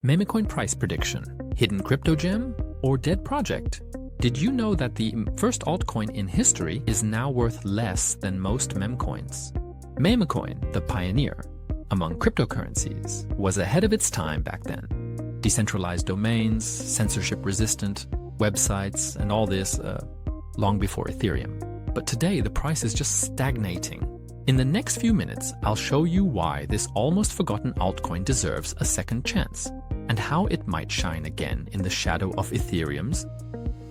Namecoin price prediction, hidden crypto gem, or dead project? Did you know that the first altcoin in history is now worth less than most meme coins? Namecoin, the pioneer among cryptocurrencies, was ahead of its time back then. Decentralized domains, censorship-resistant websites, and all this long before Ethereum. But today, the price is just stagnating. In the next few minutes, I'll show you why this almost forgotten altcoin deserves a second chance, and how it might shine again in the shadow of Ethereum's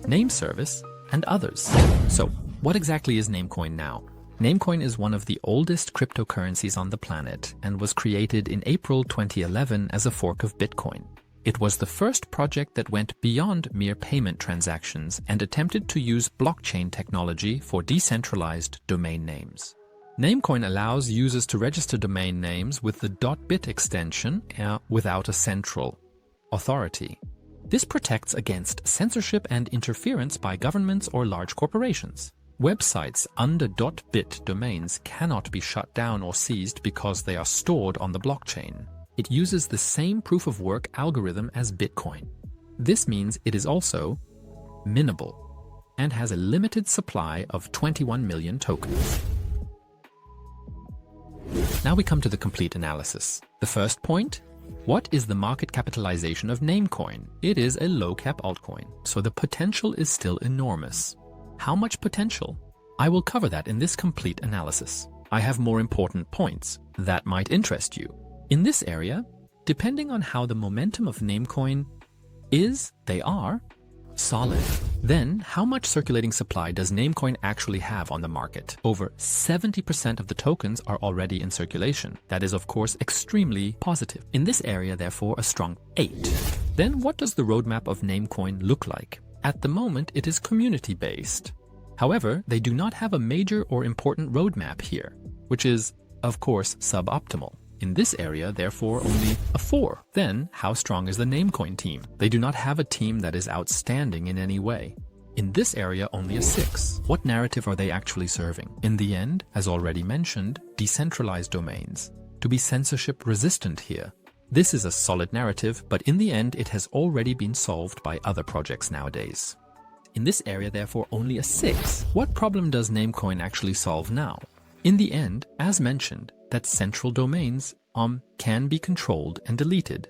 name service and others. So, what exactly is Namecoin now? Namecoin is one of the oldest cryptocurrencies on the planet and was created in April 2011 as a fork of Bitcoin. It was the first project that went beyond mere payment transactions and attempted to use blockchain technology for decentralized domain names. Namecoin allows users to register domain names with the .bit extension without a central authority. This protects against censorship and interference by governments or large corporations. Websites under .bit domains cannot be shut down or seized because they are stored on the blockchain. It uses the same proof-of-work algorithm as Bitcoin. This means it is also minable and has a limited supply of 21 million tokens. Now we come to the complete analysis. The first point: what is the market capitalization of Namecoin? It is a low-cap altcoin, so the potential is still enormous. How much potential? I will cover that in this complete analysis. I have more important points that might interest you. In this area, depending on how the momentum of Namecoin is, they are solid. Then, how much circulating supply does Namecoin actually have on the market? Over 70% of the tokens are already in circulation. That is, of course, extremely positive. In this area, therefore, a strong 8. Then, what does the roadmap of Namecoin look like? At the moment, it is community-based. However, they do not have a major or important roadmap here, which is, of course, suboptimal. In this area, therefore, only a 4. Then, how strong is the Namecoin team? They do not have a team that is outstanding in any way. In this area, only a 6. What narrative are they actually serving? In the end, as already mentioned, decentralized domains. To be censorship resistant here. This is a solid narrative, but in the end, it has already been solved by other projects nowadays. In this area, therefore, only a 6. What problem does Namecoin actually solve now? In the end, as mentioned, that central domains can be controlled and deleted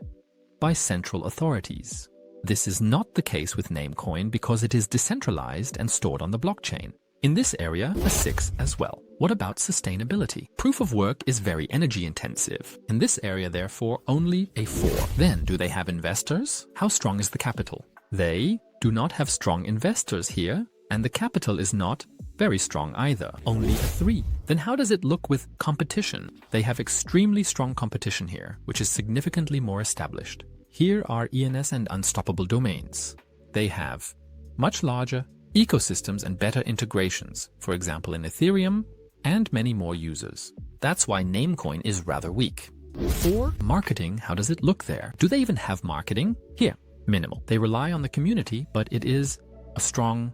by central authorities. This is not the case with Namecoin because it is decentralized and stored on the blockchain. In this area, a 6 as well. What about sustainability? Proof of work is very energy intensive. In this area, therefore, only a 4. Then, do they have investors? How strong is the capital? They do not have strong investors here, and the capital is not very strong either, only a 3. Then how does it look with competition? They have extremely strong competition here, which is significantly more established. Here are ENS and unstoppable domains. They have much larger ecosystems and better integrations, for example in Ethereum, and many more users. That's why Namecoin is rather weak. 4. Marketing, how does it look there? Do they even have marketing? Here, minimal. They rely on the community, but it is a strong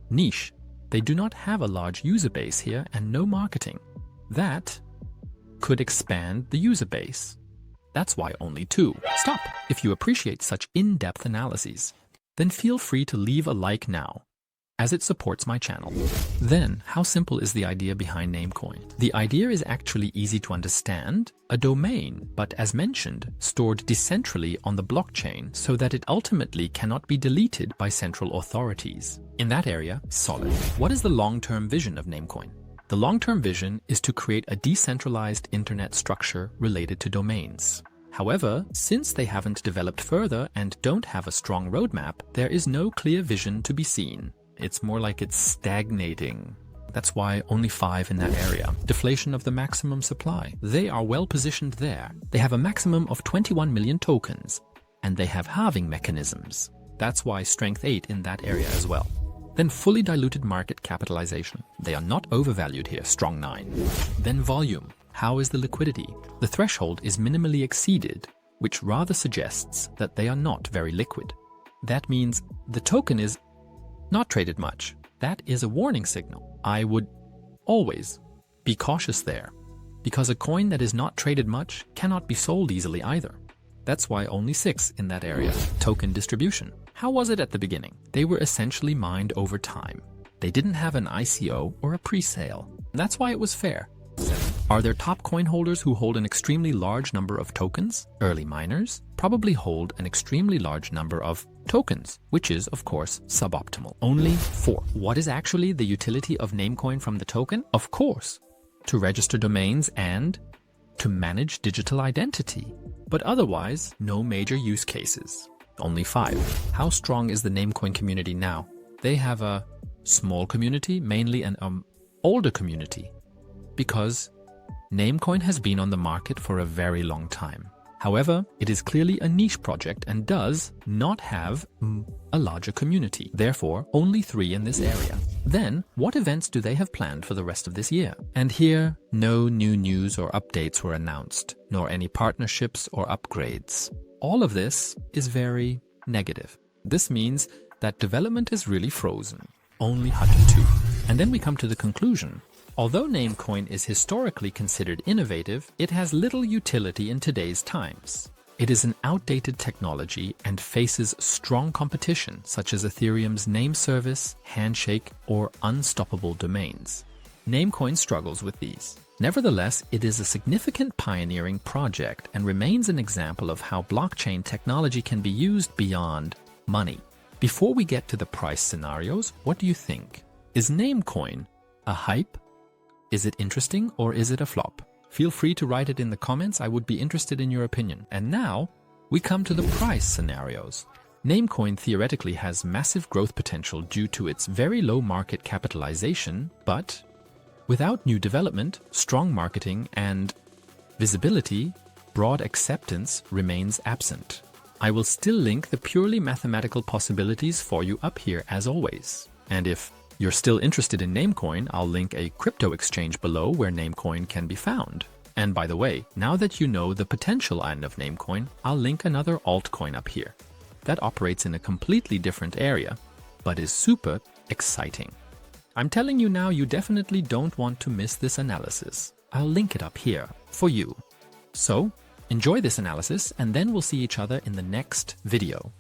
niche. They do not have a large user base here and no marketing. That could expand the user base. That's why only 2. Stop! If you appreciate such in-depth analyses, then feel free to leave a like now, as it supports my channel. Then, how simple is the idea behind Namecoin? The idea is actually easy to understand. A domain, but as mentioned, stored decentrally on the blockchain so that it ultimately cannot be deleted by central authorities. In that area, solid. What is the long-term vision of Namecoin? The long-term vision is to create a decentralized internet structure related to domains. However, since they haven't developed further and don't have a strong roadmap, there is no clear vision to be seen. It's more like it's stagnating. That's why only 5 in that area. Deflation of the maximum supply. They are well positioned there. They have a maximum of 21 million tokens, and they have halving mechanisms. That's why strength 8 in that area as well. Then fully diluted market capitalization. They are not overvalued here, strong 9. Then volume. How is the liquidity? The threshold is minimally exceeded, which rather suggests that they are not very liquid. That means the token is not traded much. That is a warning signal. I would always be cautious there, because a coin that is not traded much cannot be sold easily either. That's why only 6 in that area. Token distribution. How was it at the beginning? They were essentially mined over time. They didn't have an ICO or a pre-sale. That's why it was fair. 7. Are there top coin holders who hold an extremely large number of tokens? Early miners probably hold an extremely large number of tokens, which is, of course, suboptimal. Only 4. What is actually the utility of Namecoin from the token? Of course, to register domains and to manage digital identity. But otherwise, no major use cases. Only 5. How strong is the Namecoin community now? They have a small community, mainly an older community, because Namecoin has been on the market for a very long time. However, it is clearly a niche project and does not have a larger community. Therefore, only 3 in this area. Then, what events do they have planned for the rest of this year? And here, no new news or updates were announced, nor any partnerships or upgrades. All of this is very negative. This means that development is really frozen. Only Hut 2. And then we come to the conclusion. Although Namecoin is historically considered innovative, it has little utility in today's times. It is an outdated technology and faces strong competition, such as Ethereum's name service, handshake, or unstoppable domains. Namecoin struggles with these. Nevertheless, it is a significant pioneering project and remains an example of how blockchain technology can be used beyond money. Before we get to the price scenarios, what do you think? Is Namecoin a hype? Is it interesting or is it a flop? Feel free to write it in the comments. I would be interested in your opinion. And now we come to the price scenarios. Namecoin theoretically has massive growth potential due to its very low market capitalization, but without new development, strong marketing, and visibility, broad acceptance remains absent. I will still link the purely mathematical possibilities for you up here as always. And if you're still interested in Namecoin, I'll link a crypto exchange below where Namecoin can be found. And by the way, now that you know the potential end of Namecoin, I'll link another altcoin up here that operates in a completely different area, but is super exciting. I'm telling you now, you definitely don't want to miss this analysis. I'll link it up here for you. So, enjoy this analysis and then we'll see each other in the next video.